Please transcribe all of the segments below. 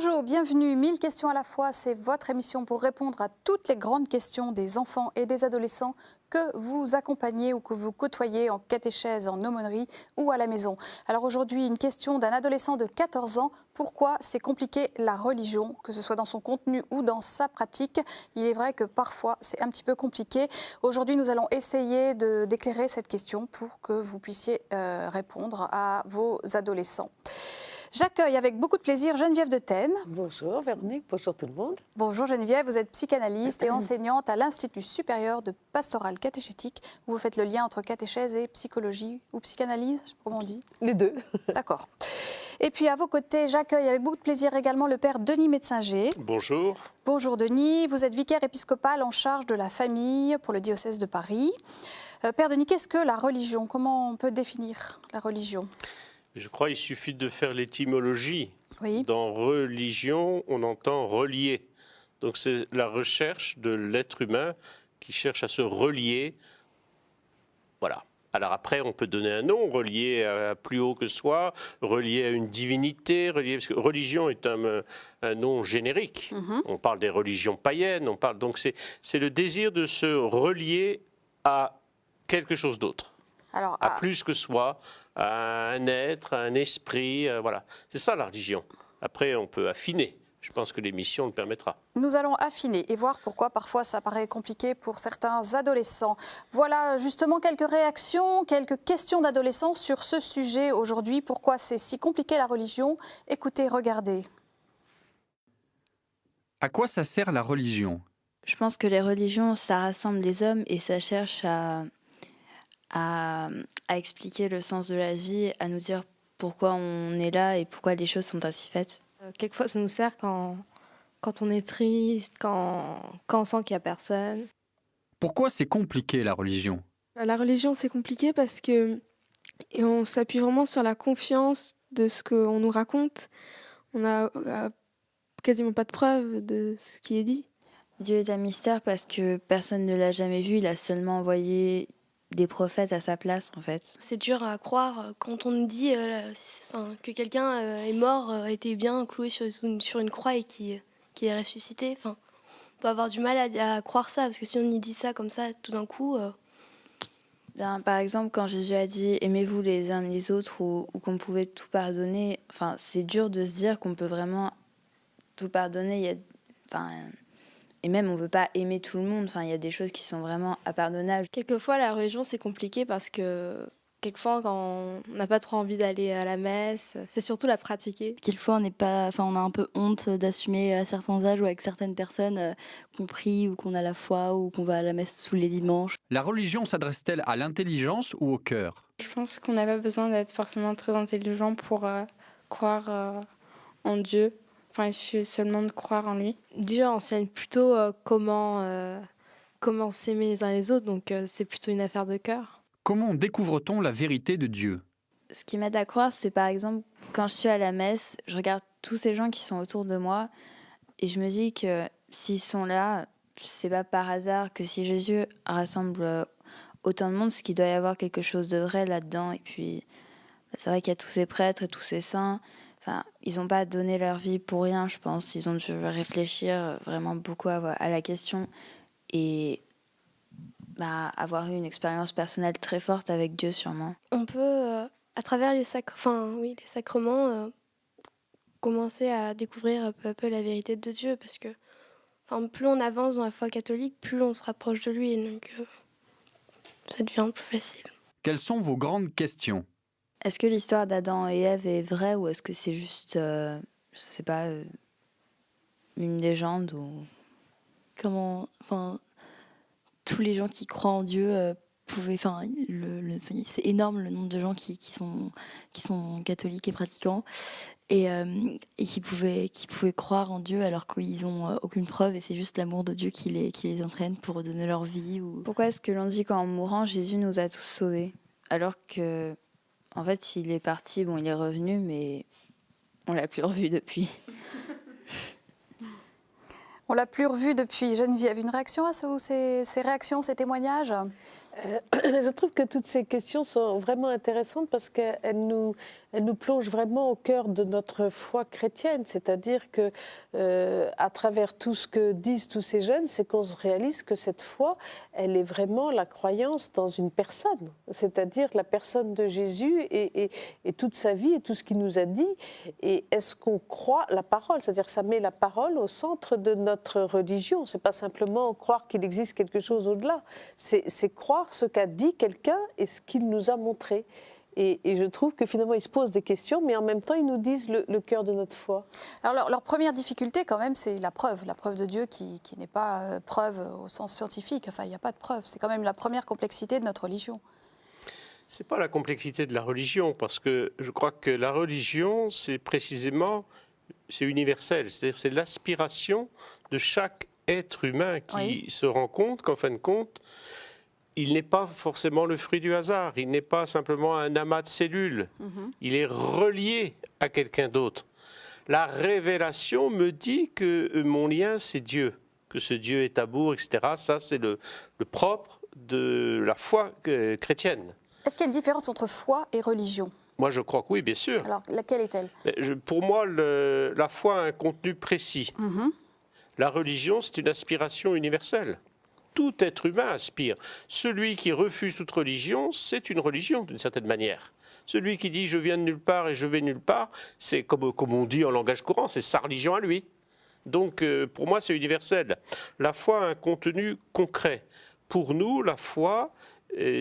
Bonjour, bienvenue. 1000 questions à la fois, c'est votre émission pour répondre à toutes les grandes questions des enfants et des adolescents que vous accompagnez ou que vous côtoyez en catéchèse, en aumônerie ou à la maison. Alors aujourd'hui, une question d'un adolescent de 14 ans. Pourquoi c'est compliqué la religion, que ce soit dans son contenu ou dans sa pratique? Il est vrai que parfois c'est un petit peu compliqué. Aujourd'hui, nous allons essayer d'éclairer cette question pour que vous puissiez répondre à vos adolescents. J'accueille avec beaucoup de plaisir Geneviève de Tène. Bonjour Véronique, bonjour tout le monde. Bonjour Geneviève, vous êtes psychanalyste et enseignante à l'Institut supérieur de pastorale catéchétique, où vous faites le lien entre catéchèse et psychologie ou psychanalyse, comment on dit? Les deux. D'accord. Et puis à vos côtés, j'accueille avec beaucoup de plaisir également le père Denis Metzinger. Bonjour. Bonjour Denis, vous êtes vicaire épiscopal en charge de la famille pour le diocèse de Paris. Père Denis, qu'est-ce que la religion? Comment on peut définir la religion? Je crois qu'il suffit de faire l'étymologie. Oui. Dans religion, on entend relier. Donc c'est la recherche de l'être humain qui cherche à se relier. Voilà. Alors après, on peut donner un nom, relié à plus haut que soi, relié à une divinité, parce que religion est un nom générique. On parle des religions païennes, donc c'est le désir de se relier à quelque chose d'autre. Alors, à plus que soi, à un être, à un esprit, voilà. C'est ça la religion. Après, on peut affiner. Je pense que l'émission le permettra. Nous allons affiner et voir pourquoi parfois ça paraît compliqué pour certains adolescents. Voilà justement quelques réactions, quelques questions d'adolescents sur ce sujet aujourd'hui. Pourquoi c'est si compliqué la religion? Écoutez, regardez. À quoi ça sert la religion? Je pense que les religions, ça rassemble les hommes et ça cherche à expliquer le sens de la vie, à nous dire pourquoi on est là et pourquoi les choses sont ainsi faites. Quelquefois, ça nous sert quand on est triste, quand on sent qu'il n'y a personne. Pourquoi c'est compliqué la religion? La religion, c'est compliqué parce que on s'appuie vraiment sur la confiance de ce qu'on nous raconte. On n'a quasiment pas de preuves de ce qui est dit. Dieu est un mystère parce que personne ne l'a jamais vu, il a seulement envoyé des prophètes à sa place, en fait. C'est dur à croire quand on nous dit que quelqu'un est mort, a été bien cloué sur une croix et qu'il est ressuscité. Enfin, on peut avoir du mal à croire ça, parce que si on y dit ça comme ça tout d'un coup... Par exemple, quand Jésus a dit « aimez-vous les uns les autres » ou qu'on pouvait tout pardonner, c'est dur de se dire qu'on peut vraiment tout pardonner. Et même, on ne peut pas aimer tout le monde. Il y a des choses qui sont vraiment impardonnables. Quelquefois, la religion, c'est compliqué parce que quelquefois, quand on n'a pas trop envie d'aller à la messe, c'est surtout la pratiquer. Quelquefois, on a un peu honte d'assumer à certains âges ou avec certaines personnes qu'on prie ou qu'on a la foi ou qu'on va à la messe tous les dimanches. La religion s'adresse-t-elle à l'intelligence ou au cœur? Je pense qu'on n'a pas besoin d'être forcément très intelligent pour croire en Dieu. Il suffit seulement de croire en lui. Dieu enseigne plutôt comment s'aimer les uns les autres, donc c'est plutôt une affaire de cœur. Comment découvre-t-on la vérité de Dieu? Ce qui m'aide à croire, c'est par exemple, quand je suis à la messe, je regarde tous ces gens qui sont autour de moi et je me dis que s'ils sont là, c'est pas par hasard que si Jésus rassemble autant de monde, c'est qu'il doit y avoir quelque chose de vrai là-dedans. Et puis, c'est vrai qu'il y a tous ces prêtres et tous ces saints. Ils n'ont pas donné leur vie pour rien, je pense. Ils ont dû réfléchir vraiment beaucoup à la question et avoir eu une expérience personnelle très forte avec Dieu, sûrement. On peut, à travers les sacrements, commencer à découvrir peu à peu la vérité de Dieu, parce que plus on avance dans la foi catholique, plus on se rapproche de lui, donc ça devient plus facile. Quelles sont vos grandes questions? Est-ce que l'histoire d'Adam et Ève est vraie ou est-ce que c'est juste, une légende ou... Tous les gens qui croient en Dieu pouvaient... c'est énorme le nombre de gens qui sont catholiques et pratiquants et qui pouvaient croire en Dieu alors qu'ils n'ont aucune preuve et c'est juste l'amour de Dieu qui les entraîne pour donner leur vie. Pourquoi est-ce que l'on dit qu'en mourant, Jésus nous a tous sauvés? Alors que... En fait, il est parti, il est revenu, mais on l'a plus revu depuis. On l'a plus revu depuis. Geneviève, une réaction à ces réactions, ces témoignages? Je trouve que toutes ces questions sont vraiment intéressantes parce qu'elles nous plongent vraiment au cœur de notre foi chrétienne. C'est-à-dire que, à travers tout ce que disent tous ces jeunes, c'est qu'on se réalise que cette foi, elle est vraiment la croyance dans une personne. C'est-à-dire la personne de Jésus et toute sa vie et tout ce qu'il nous a dit. Et est-ce qu'on croit la parole? C'est-à-dire que ça met la parole au centre de notre religion. C'est pas simplement croire qu'il existe quelque chose au-delà. C'est croire ce qu'a dit quelqu'un et ce qu'il nous a montré. Et je trouve que finalement, ils se posent des questions, mais en même temps, ils nous disent le cœur de notre foi. Alors, leur première difficulté, quand même, c'est la preuve de Dieu qui n'est pas preuve au sens scientifique. Enfin, il n'y a pas de preuve. C'est quand même la première complexité de notre religion. Ce n'est pas la complexité de la religion, parce que je crois que la religion, c'est précisément, c'est universel. C'est-à-dire c'est l'aspiration de chaque être humain qui se rend compte qu'en fin de compte, il n'est pas forcément le fruit du hasard, il n'est pas simplement un amas de cellules, il est relié à quelqu'un d'autre. La révélation me dit que mon lien, c'est Dieu, que ce Dieu est amour, etc. Ça, c'est le propre de la foi chrétienne. Est-ce qu'il y a une différence entre foi et religion? Moi, je crois que oui, bien sûr. Alors, laquelle est-elle? Pour moi, la foi a un contenu précis. La religion, c'est une aspiration universelle. Tout être humain aspire. Celui qui refuse toute religion, c'est une religion d'une certaine manière. Celui qui dit « je viens de nulle part et je vais nulle part », c'est comme on dit en langage courant, c'est sa religion à lui. Donc pour moi, c'est universel. La foi a un contenu concret. Pour nous, la foi,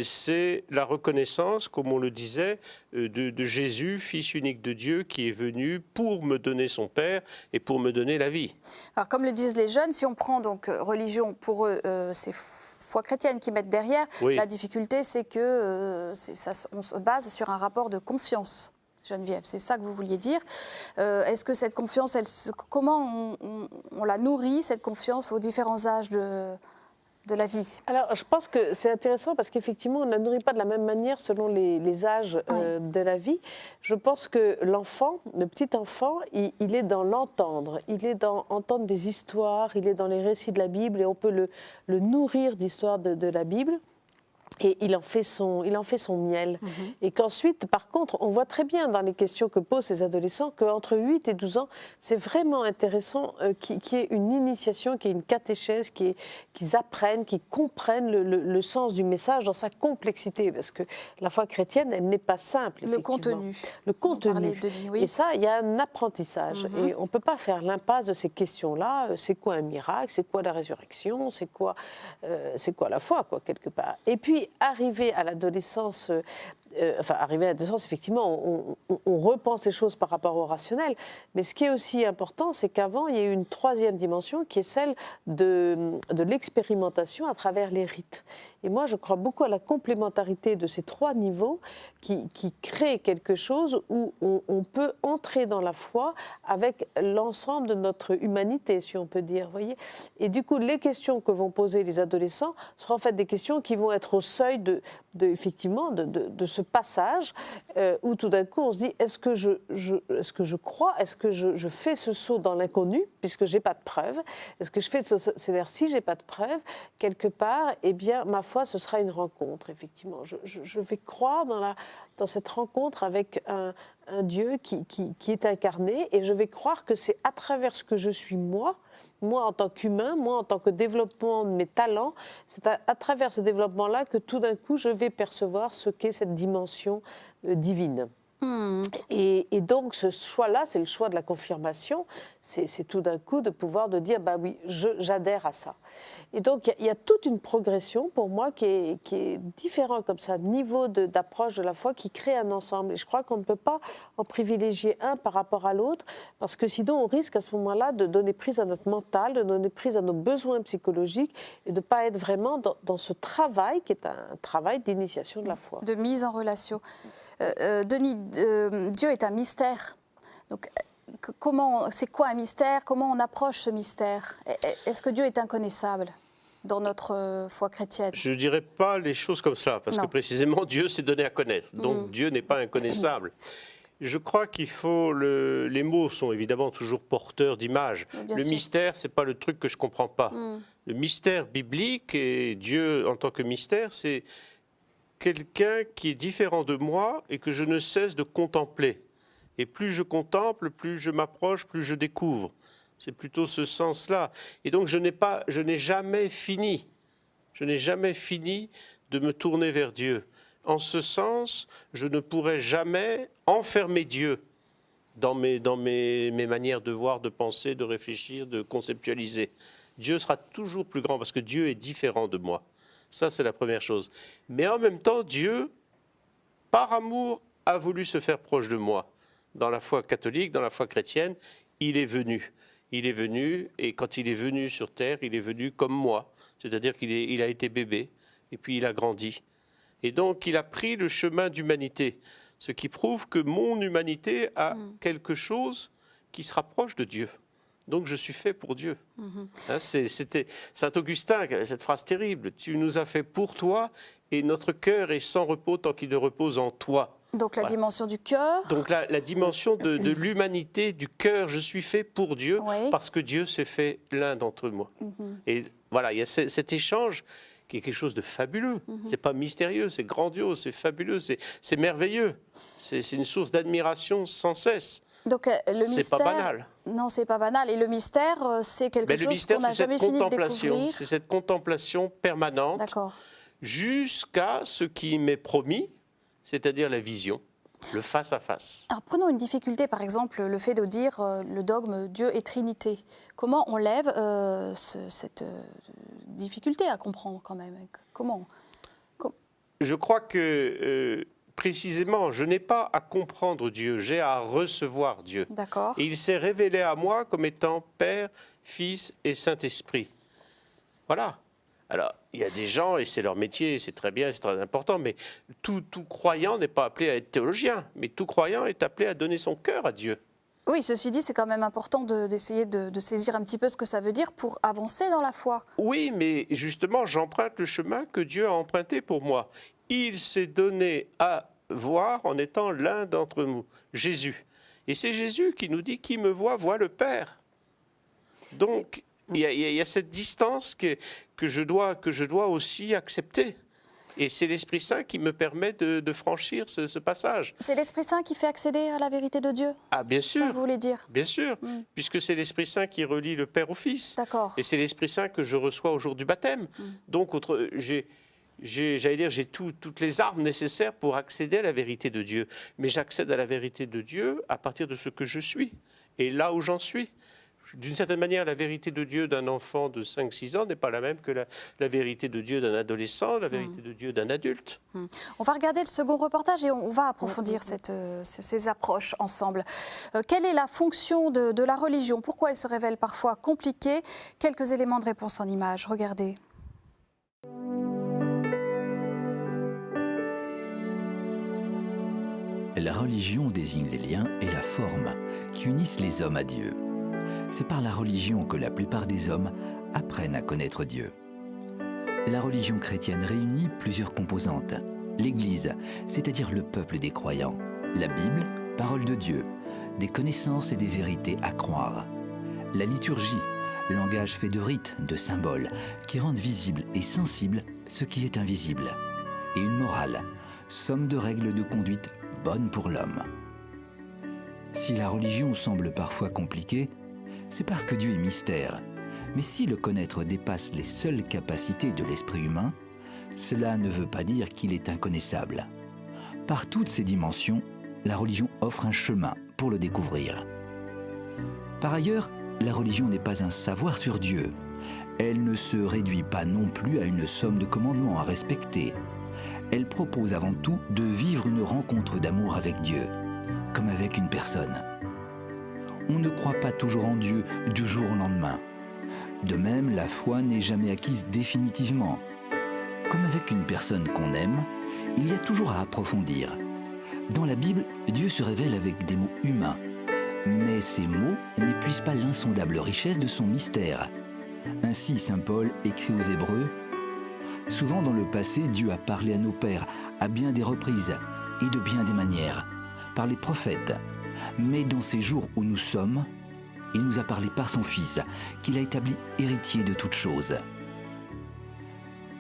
c'est la reconnaissance, comme on le disait, de Jésus, Fils unique de Dieu, qui est venu pour me donner son Père et pour me donner la vie. Alors, comme le disent les jeunes, si on prend donc religion, pour eux, c'est foi chrétienne qui mettent derrière. Oui. La difficulté, c'est que on se base sur un rapport de confiance. Geneviève, c'est ça que vous vouliez dire. Est-ce que cette confiance, comment on la nourrit, cette confiance, aux différents âges de la vie? Alors, je pense que c'est intéressant parce qu'effectivement, on ne la nourrit pas de la même manière selon les âges de la vie. Je pense que l'enfant, le petit enfant, il est dans l'entendre. Il est dans entendre des histoires, il est dans les récits de la Bible et on peut le nourrir d'histoires de la Bible. Et il en fait son miel. Et qu'ensuite, par contre, on voit très bien dans les questions que posent ces adolescents qu'entre 8 et 12 ans, c'est vraiment intéressant qu'il y ait une initiation, qu'il y ait une catéchèse, qu'ils apprennent, qu'ils comprennent le sens du message dans sa complexité. Parce que la foi chrétienne, elle n'est pas simple, effectivement. Le contenu. Et ça, il y a un apprentissage. Et on ne peut pas faire l'impasse de ces questions-là. C'est quoi un miracle? C'est quoi la résurrection? C'est quoi la foi, quoi, quelque part? Et puis, arriver à l'adolescence, effectivement, on repense les choses par rapport au rationnel. Mais ce qui est aussi important, c'est qu'avant, il y a eu une troisième dimension qui est celle de l'expérimentation à travers les rites. Et moi, je crois beaucoup à la complémentarité de ces trois niveaux qui créent quelque chose où on peut entrer dans la foi avec l'ensemble de notre humanité, si on peut dire. Voyez. Et du coup, les questions que vont poser les adolescents seront en fait des questions qui vont être au seuil effectivement, de ce passage où tout d'un coup, on se dit, est-ce que je crois? Est-ce que je fais ce saut dans l'inconnu, puisque je n'ai pas de preuve? Est-ce que je fais c'est-à-dire, si je n'ai pas de preuve, quelque part, eh bien, ma foi, ce sera une rencontre, effectivement. Je vais croire dans cette rencontre avec un Dieu qui est incarné, et je vais croire que c'est à travers ce que je suis moi en tant qu'humain, moi en tant que développement de mes talents, c'est à travers ce développement-là que tout d'un coup, je vais percevoir ce qu'est cette dimension divine. Et donc ce choix-là, c'est le choix de la confirmation, c'est tout d'un coup de pouvoir de dire, bah oui, j'adhère à ça. Et donc il y a toute une progression pour moi qui est différente comme ça, niveau d'approche de la foi, qui crée un ensemble. Et je crois qu'on ne peut pas en privilégier un par rapport à l'autre, parce que sinon on risque à ce moment-là de donner prise à notre mental, de donner prise à nos besoins psychologiques et de ne pas être vraiment dans ce travail qui est un travail d'initiation de la foi. De mise en relation. Denis, Dieu est un mystère. Donc, c'est quoi un mystère? Comment on approche ce mystère? Est-ce que Dieu est inconnaissable dans notre foi chrétienne? Je ne dirais pas les choses comme cela, parce que précisément Dieu s'est donné à connaître. Donc Dieu n'est pas inconnaissable. Je crois qu'il faut... Les mots sont évidemment toujours porteurs d'images. Bien Le sûr. mystère, ce n'est pas le truc que je ne comprends pas. Le mystère biblique et Dieu en tant que mystère, c'est quelqu'un qui est différent de moi et que je ne cesse de contempler. Et plus je contemple, plus je m'approche, plus je découvre. C'est plutôt ce sens-là. Et donc je n'ai jamais fini. Je n'ai jamais fini de me tourner vers Dieu. En ce sens, je ne pourrai jamais enfermer Dieu dans mes manières de voir, de penser, de réfléchir, de conceptualiser. Dieu sera toujours plus grand parce que Dieu est différent de moi. Ça, c'est la première chose. Mais en même temps, Dieu, par amour, a voulu se faire proche de moi. Dans la foi catholique, dans la foi chrétienne, il est venu. Il est venu, et quand il est venu sur terre, il est venu comme moi. C'est-à-dire qu'il a été bébé, et puis il a grandi. Et donc, il a pris le chemin d'humanité, ce qui prouve que mon humanité a quelque chose qui se rapproche de Dieu. Donc, je suis fait pour Dieu. Hein, c'était Saint Augustin qui avait cette phrase terrible. Tu nous as fait pour toi, et notre cœur est sans repos tant qu'il ne repose en toi. Donc la dimension du cœur. Donc la dimension de l'humanité, du cœur, je suis fait pour Dieu, parce que Dieu s'est fait l'un d'entre moi. Et voilà, il y a cet échange qui est quelque chose de fabuleux. C'est pas mystérieux, c'est grandiose, c'est fabuleux, c'est merveilleux. C'est une source d'admiration sans cesse. Donc le mystère, c'est pas banal. Non, c'est pas banal. Et le mystère, c'est quelque chose qu'on n'a jamais fini de découvrir. C'est cette contemplation permanente, jusqu'à ce qui m'est promis, c'est-à-dire la vision, le face-à-face. Alors prenons une difficulté, par exemple, le fait de dire le dogme Dieu est Trinité. Comment on lève cette difficulté à comprendre quand même? Comment Je crois que, précisément, je n'ai pas à comprendre Dieu, j'ai à recevoir Dieu. D'accord. Et il s'est révélé à moi comme étant Père, Fils et Saint-Esprit. Voilà. Alors, il y a des gens, et c'est leur métier, c'est très bien, c'est très important, mais tout croyant n'est pas appelé à être théologien, mais tout croyant est appelé à donner son cœur à Dieu. Oui, ceci dit, c'est quand même important d'essayer de saisir un petit peu ce que ça veut dire pour avancer dans la foi. Oui, mais justement, j'emprunte le chemin que Dieu a emprunté pour moi. Il s'est donné à voir en étant l'un d'entre nous, Jésus. Et c'est Jésus qui nous dit « Qui me voit, voit le Père ». Donc, il y a cette distance que je dois aussi accepter. Et c'est l'Esprit Saint qui me permet de franchir ce passage. C'est l'Esprit Saint qui fait accéder à la vérité de Dieu? Ah, bien sûr. Ça, vous voulez dire? Bien sûr, puisque c'est l'Esprit Saint qui relie le Père au Fils. D'accord. Et c'est l'Esprit Saint que je reçois au jour du baptême. Donc, j'ai toutes les armes nécessaires pour accéder à la vérité de Dieu. Mais j'accède à la vérité de Dieu à partir de ce que je suis et là où j'en suis. D'une certaine manière, la vérité de Dieu d'un enfant de 5-6 ans n'est pas la même que la vérité de Dieu d'un adolescent, la vérité de Dieu d'un adulte. On va regarder le second reportage et on va approfondir ces approches ensemble. Quelle est la fonction de la religion? Pourquoi elle se révèle parfois compliquée? Quelques éléments de réponse en images. Regardez. La religion désigne les liens et la forme qui unissent les hommes à Dieu. C'est par la religion que la plupart des hommes apprennent à connaître Dieu. La religion chrétienne réunit plusieurs composantes. L'Église, c'est-à-dire le peuple des croyants. La Bible, parole de Dieu, des connaissances et des vérités à croire. La liturgie, langage fait de rites, de symboles, qui rendent visible et sensible ce qui est invisible. Et une morale, somme de règles de conduite bonnes pour l'homme. Si la religion semble parfois compliquée, c'est parce que Dieu est mystère. Mais si le connaître dépasse les seules capacités de l'esprit humain, cela ne veut pas dire qu'il est inconnaissable. Par toutes ces dimensions, la religion offre un chemin pour le découvrir. Par ailleurs, la religion n'est pas un savoir sur Dieu. Elle ne se réduit pas non plus à une somme de commandements à respecter. Elle propose avant tout de vivre une rencontre d'amour avec Dieu, comme avec une personne. On ne croit pas toujours en Dieu du jour au lendemain. De même, la foi n'est jamais acquise définitivement. Comme avec une personne qu'on aime, il y a toujours à approfondir. Dans la Bible, Dieu se révèle avec des mots humains. Mais ces mots n'épuisent pas l'insondable richesse de son mystère. Ainsi, saint Paul écrit aux Hébreux « Souvent dans le passé, Dieu a parlé à nos pères à bien des reprises et de bien des manières, par les prophètes. Mais dans ces jours où nous sommes, il nous a parlé par son Fils, qu'il a établi héritier de toutes choses.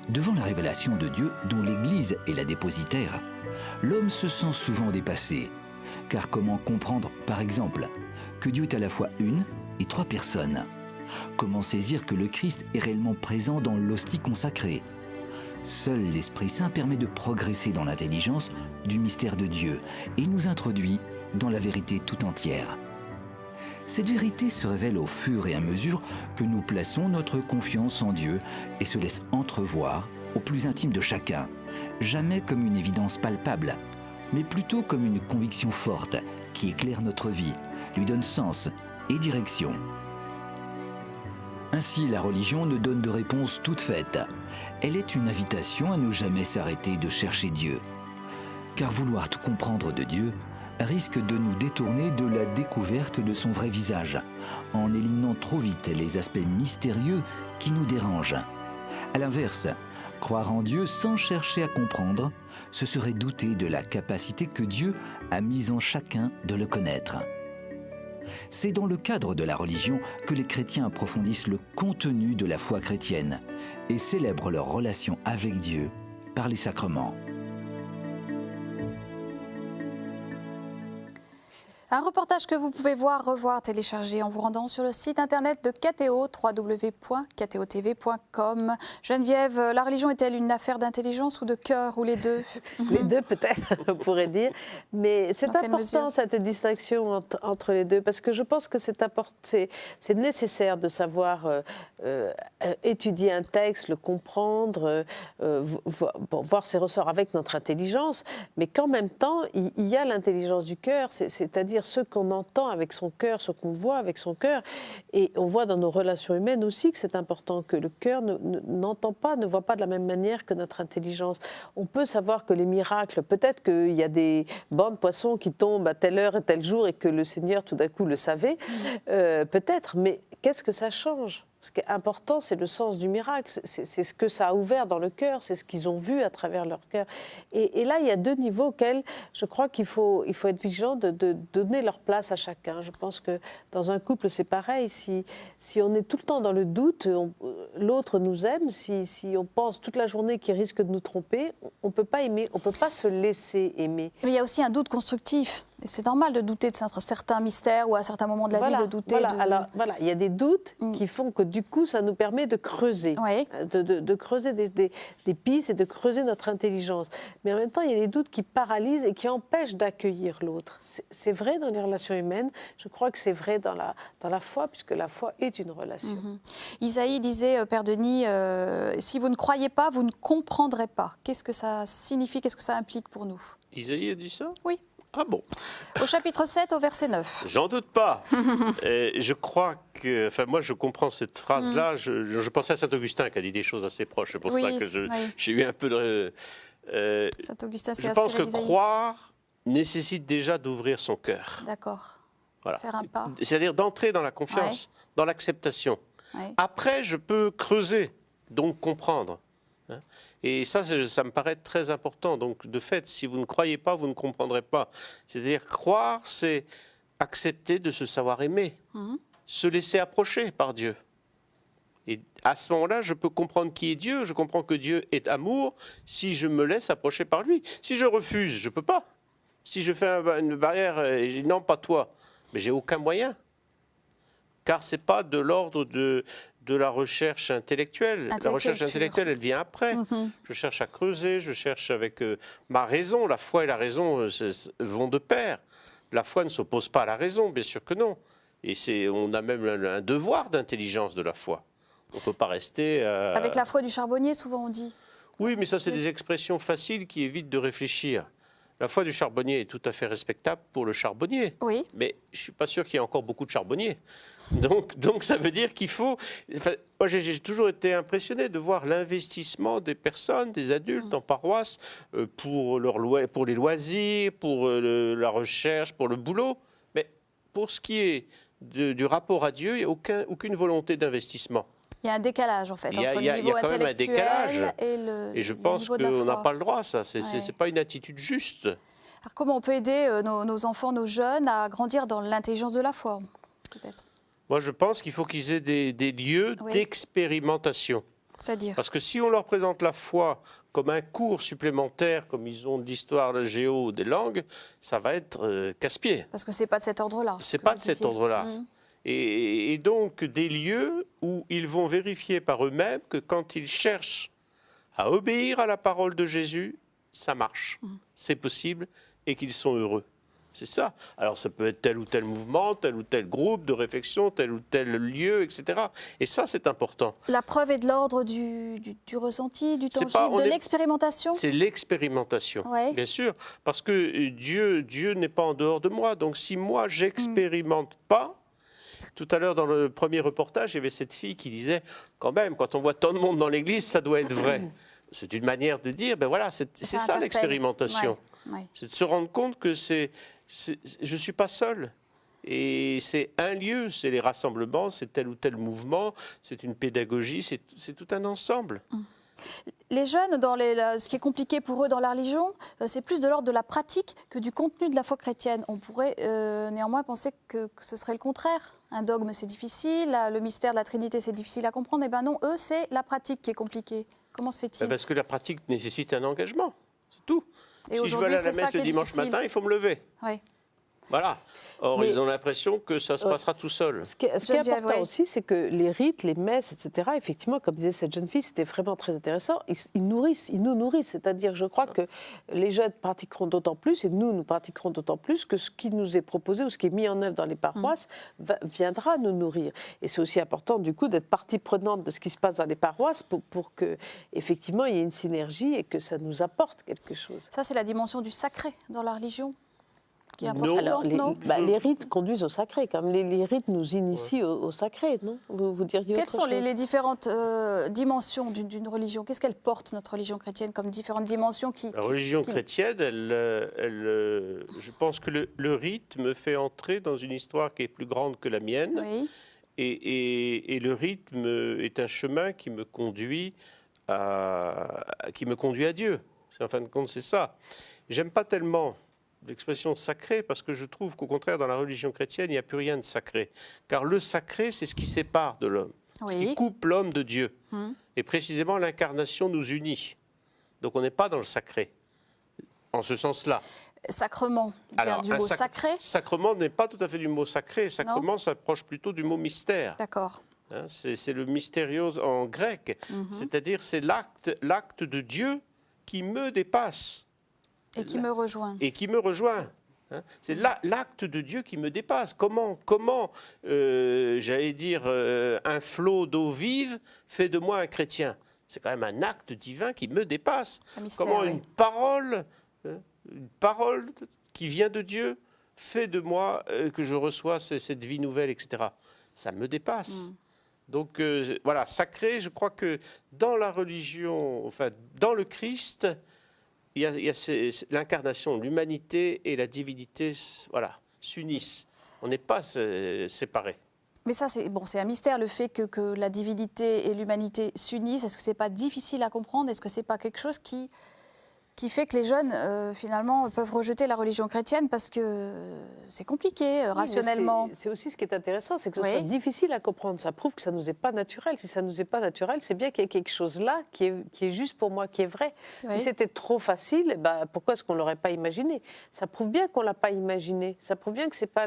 Devant la révélation de Dieu, dont l'Église est la dépositaire, l'homme se sent souvent dépassé. Car comment comprendre, par exemple, que Dieu est à la fois une et trois personnes? Comment saisir que le Christ est réellement présent dans l'hostie consacrée? Seul l'Esprit Saint permet de progresser dans l'intelligence du mystère de Dieu et nous introduit dans la vérité tout entière. Cette vérité se révèle au fur et à mesure que nous plaçons notre confiance en Dieu et se laisse entrevoir au plus intime de chacun, jamais comme une évidence palpable, mais plutôt comme une conviction forte qui éclaire notre vie, lui donne sens et direction. Ainsi, la religion ne donne de réponse toute faite. Elle est une invitation à ne jamais s'arrêter de chercher Dieu. Car vouloir tout comprendre de Dieu risque de nous détourner de la découverte de son vrai visage, en éliminant trop vite les aspects mystérieux qui nous dérangent. À l'inverse, croire en Dieu sans chercher à comprendre, ce serait douter de la capacité que Dieu a mise en chacun de le connaître. C'est dans le cadre de la religion que les chrétiens approfondissent le contenu de la foi chrétienne et célèbrent leur relation avec Dieu par les sacrements. Un reportage que vous pouvez voir, revoir, télécharger en vous rendant sur le site internet de KTO, www.ktotv.com. Geneviève, la religion est-elle une affaire d'intelligence ou de cœur, ou les deux? Les deux peut-être, on pourrait dire. Mais c'est important cette distinction entre les deux, parce que je pense que c'est nécessaire de savoir étudier un texte, le comprendre, voir ses ressorts avec notre intelligence, mais qu'en même temps, il y a l'intelligence du cœur, c'est-à-dire ce qu'on entend avec son cœur, ce qu'on voit avec son cœur. Et on voit dans nos relations humaines aussi que c'est important que le cœur n'entend pas, ne voit pas de la même manière que notre intelligence. On peut savoir que les miracles, peut-être qu'il y a des bancs de poissons qui tombent à telle heure et tel jour et que le Seigneur tout d'un coup le savait, peut-être, mais qu'est-ce que ça change ? Ce qui est important, c'est le sens du miracle, c'est ce que ça a ouvert dans le cœur, c'est ce qu'ils ont vu à travers leur cœur. Et là, il y a deux niveaux auxquels je crois qu'il faut être vigilant de donner leur place à chacun. Je pense que dans un couple, c'est pareil. Si on est tout le temps dans le doute, l'autre nous aime. Si on pense toute la journée qu'il risque de nous tromper, on ne peut pas aimer, on ne peut pas se laisser aimer. Mais il y a aussi un doute constructif. Et c'est normal de douter de certains mystères ou à certains moments de la vie de douter. Alors, il y a des doutes qui font que du coup, ça nous permet de creuser, de creuser des pistes et de creuser notre intelligence. Mais en même temps, il y a des doutes qui paralysent et qui empêchent d'accueillir l'autre. C'est vrai dans les relations humaines, je crois que c'est vrai dans la foi, puisque la foi est une relation. Isaïe disait, Père Denis, si vous ne croyez pas, vous ne comprendrez pas. Qu'est-ce que ça signifie, qu'est-ce que ça implique pour nous? Isaïe a dit ça? Oui. Ah bon. Au chapitre 7, au verset 9. J'en doute pas. Je crois que... Enfin, moi, je comprends cette phrase-là. Je pensais à Saint-Augustin qui a dit des choses assez proches. C'est pour ça que j'ai eu un peu de... Saint-Augustin, je pense que croire nécessite déjà d'ouvrir son cœur. D'accord. Voilà. Faire un pas. C'est-à-dire d'entrer dans la confiance, dans l'acceptation. Après, je peux creuser, donc comprendre. Et ça me paraît très important. Donc, de fait, si vous ne croyez pas, vous ne comprendrez pas. C'est-à-dire, croire, c'est accepter de se savoir aimer, se laisser approcher par Dieu. Et à ce moment-là, je peux comprendre qui est Dieu. Je comprends que Dieu est amour si je me laisse approcher par lui. Si je refuse, je ne peux pas. Si je fais une barrière et je dis non, pas toi, mais j'ai aucun moyen. Car ce n'est pas de l'ordre de la recherche intellectuelle. La recherche intellectuelle, elle vient après. Je cherche à creuser, je cherche avec ma raison. La foi et la raison vont de pair. La foi ne s'oppose pas à la raison, bien sûr que non. Et on a même un devoir d'intelligence de la foi. On ne peut pas rester... Avec la foi du charbonnier, souvent on dit. Oui, mais ça, c'est des expressions faciles qui évitent de réfléchir. La foi du charbonnier est tout à fait respectable pour le charbonnier. Oui. Mais je ne suis pas sûr qu'il y ait encore beaucoup de charbonniers. Donc ça veut dire qu'il faut... Enfin, moi, j'ai toujours été impressionné de voir l'investissement des personnes, des adultes en paroisse, pour les loisirs, pour la recherche, pour le boulot. Mais pour ce qui est du rapport à Dieu, il n'y a aucune volonté d'investissement. Il y a un décalage, en fait, entre le niveau intellectuel et le Et je pense qu'on n'a pas le droit, ça. C'est pas une attitude juste. Alors, comment on peut aider nos enfants, nos jeunes à grandir dans l'intelligence de la foi, peut-être? Moi, je pense qu'il faut qu'ils aient des lieux Oui. d'expérimentation. C'est-à-dire? Parce que si on leur présente la foi comme un cours supplémentaire, comme ils ont de l'histoire, de la géo, des langues, ça va être casse-pied. Parce que c'est pas de cet ordre-là. C'est pas de cet ordre-là. Mhm. Et donc des lieux où ils vont vérifier par eux-mêmes que quand ils cherchent à obéir à la parole de Jésus, ça marche, c'est possible et qu'ils sont heureux. C'est ça. Alors ça peut être tel ou tel mouvement, tel ou tel groupe de réflexion, tel ou tel lieu, etc. Et ça, c'est important. La preuve est de l'ordre du ressenti, du C'est tangible, pas- on de est- l'expérimentation. C'est l'expérimentation, Ouais. bien sûr. Parce que Dieu n'est pas en dehors de moi. Donc si moi, j'expérimente pas, tout à l'heure, dans le premier reportage, il y avait cette fille qui disait, quand même, quand on voit tant de monde dans l'église, ça doit être vrai. C'est une manière de dire, ben voilà, c'est ça interpelle. l'expérimentation. Ouais. C'est de se rendre compte que je ne suis pas seul. Et c'est un lieu, c'est les rassemblements, c'est tel ou tel mouvement, c'est une pédagogie, c'est tout un ensemble. Les jeunes, ce qui est compliqué pour eux dans la religion, c'est plus de l'ordre de la pratique que du contenu de la foi chrétienne. On pourrait néanmoins penser que ce serait le contraire. Un dogme, c'est difficile, le mystère de la Trinité, c'est difficile à comprendre. Eh bien non, eux, c'est la pratique qui est compliquée. Comment se fait-il? Parce que la pratique nécessite un engagement, c'est tout. Et Si je veux aujourd'hui, aller à la c'est ça messe qui le est dimanche difficile. matin, il faut me lever. Oui. Voilà. Or, Mais- ils ont l'impression que ça se passera tout seul. Ce qui est Geneviève, important ouais. aussi, c'est que les rites, les messes, etc., effectivement, comme disait cette jeune fille, c'était vraiment très intéressant. Ils nous nourrissent. C'est-à-dire, je crois que les jeunes pratiqueront d'autant plus, et nous pratiquerons d'autant plus, que ce qui nous est proposé ou ce qui est mis en œuvre dans les paroisses viendra nous nourrir. Et c'est aussi important, du coup, d'être partie prenante de ce qui se passe dans les paroisses pour que, effectivement, il y ait une synergie et que ça nous apporte quelque chose. Ça, c'est la dimension du sacré dans la religion qui est Non. importante, non? Les rites conduisent au sacré, quand même. Les rites nous initient au sacré, non? Vous diriez Quelles autre sont chose les différentes dimensions d'une religion? Qu'est-ce qu'elle porte, notre religion chrétienne, comme différentes dimensions qui... La religion qui- chrétienne, je pense que le rite me fait entrer dans une histoire qui est plus grande que la mienne. Oui. Et le rythme est un chemin qui me conduit à Dieu. En fin de compte, c'est ça. J'aime pas tellement l'expression sacré parce que je trouve qu'au contraire, dans la religion chrétienne, il n'y a plus rien de sacré. Car le sacré, c'est ce qui sépare de l'homme, ce Oui. qui coupe l'homme de Dieu. Et précisément, l'incarnation nous unit. Donc on n'est pas dans le sacré, en ce sens-là. Sacrement vient du mot sacré. Sacrement n'est pas tout à fait du mot sacré. Sacrement s'approche plutôt du mot mystère. D'accord. Hein, c'est le mysterios en grec. C'est-à-dire c'est l'acte de Dieu qui me dépasse. Et qui me rejoint. Et qui me rejoint. Hein. C'est l'acte de Dieu qui me dépasse. Comment j'allais dire, un flot d'eau vive fait de moi un chrétien? C'est quand même un acte divin qui me dépasse. Un mystère, Comment oui. une parole qui vient de Dieu fait de moi que je reçois cette vie nouvelle, etc. Ça me dépasse. Donc voilà, sacré, je crois que dans la religion, enfin dans le Christ, il y a l'incarnation, l'humanité et la divinité, voilà, s'unissent. On n'est pas séparés. Mais ça, c'est un mystère, le fait que la divinité et l'humanité s'unissent. Est-ce que c'est pas difficile à comprendre? Est-ce que c'est pas quelque chose qui fait que les jeunes, finalement, peuvent rejeter la religion chrétienne parce que c'est compliqué, rationnellement? C'est aussi ce qui est intéressant, c'est que ce Oui. soit difficile à comprendre. Ça prouve que ça ne nous est pas naturel. Si ça ne nous est pas naturel, c'est bien qu'il y ait quelque chose là qui est juste pour moi, qui est vrai. Oui. Si c'était trop facile, pourquoi est-ce qu'on ne l'aurait pas imaginé? Ça prouve bien qu'on ne l'a pas imaginé. Ça prouve bien que ce n'est pas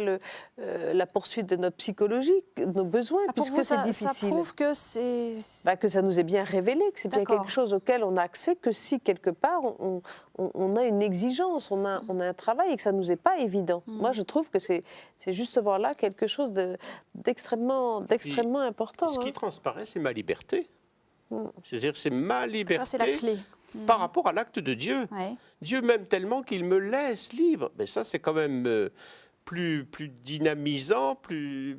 la poursuite de notre psychologie, de nos besoins, Ah, pour puisque vous, c'est ça difficile. prouve que c'est... Que ça nous est bien révélé, que c'est bien D'accord. quelque chose auquel on a accès, que si quelque part on a une exigence, on a un travail et que ça ne nous est pas évident. Moi, je trouve que c'est justement là quelque chose d'extrêmement important. Ce qui hein. transparaît, c'est ma liberté. C'est-à-dire, c'est ma liberté Ça, c'est la clé. par rapport à l'acte de Dieu. Ouais. Dieu m'aime tellement qu'il me laisse libre. Mais ça, c'est quand même plus dynamisant, plus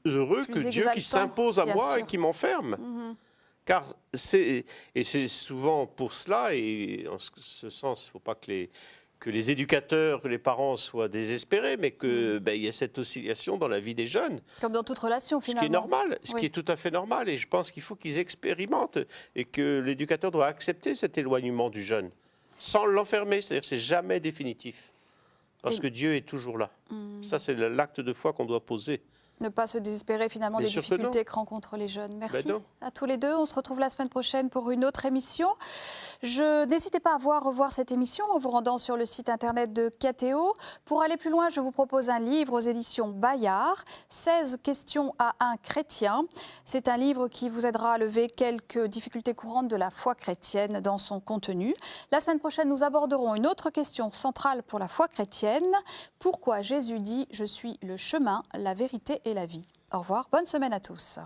heureux Plus que Dieu exaltant, qui s'impose à bien moi sûr. et qui m'enferme. Car c'est souvent pour cela, et en ce sens, il ne faut pas que les éducateurs, que les parents soient désespérés, mais qu'il y a cette oscillation dans la vie des jeunes. Comme dans toute relation, Ce finalement. qui est normal, ce Oui. qui est tout à fait normal. Et je pense qu'il faut qu'ils expérimentent et que l'éducateur doit accepter cet éloignement du jeune, sans l'enfermer. C'est-à-dire que c'est jamais définitif. Parce Et- que Dieu est toujours là. Ça, c'est l'acte de foi qu'on doit poser. Ne pas se désespérer finalement Bien des sûr que difficultés non. que rencontrent les jeunes. Merci non. à tous les deux. On se retrouve la semaine prochaine pour une autre émission. N'hésitez pas à revoir cette émission en vous rendant sur le site internet de KTO. Pour aller plus loin, je vous propose un livre aux éditions Bayard, 16 questions à un chrétien. C'est un livre qui vous aidera à lever quelques difficultés courantes de la foi chrétienne dans son contenu. La semaine prochaine, nous aborderons une autre question centrale pour la foi chrétienne. Pourquoi Jésus dit « Je suis le chemin, la vérité et la vie ». Au revoir, bonne semaine à tous.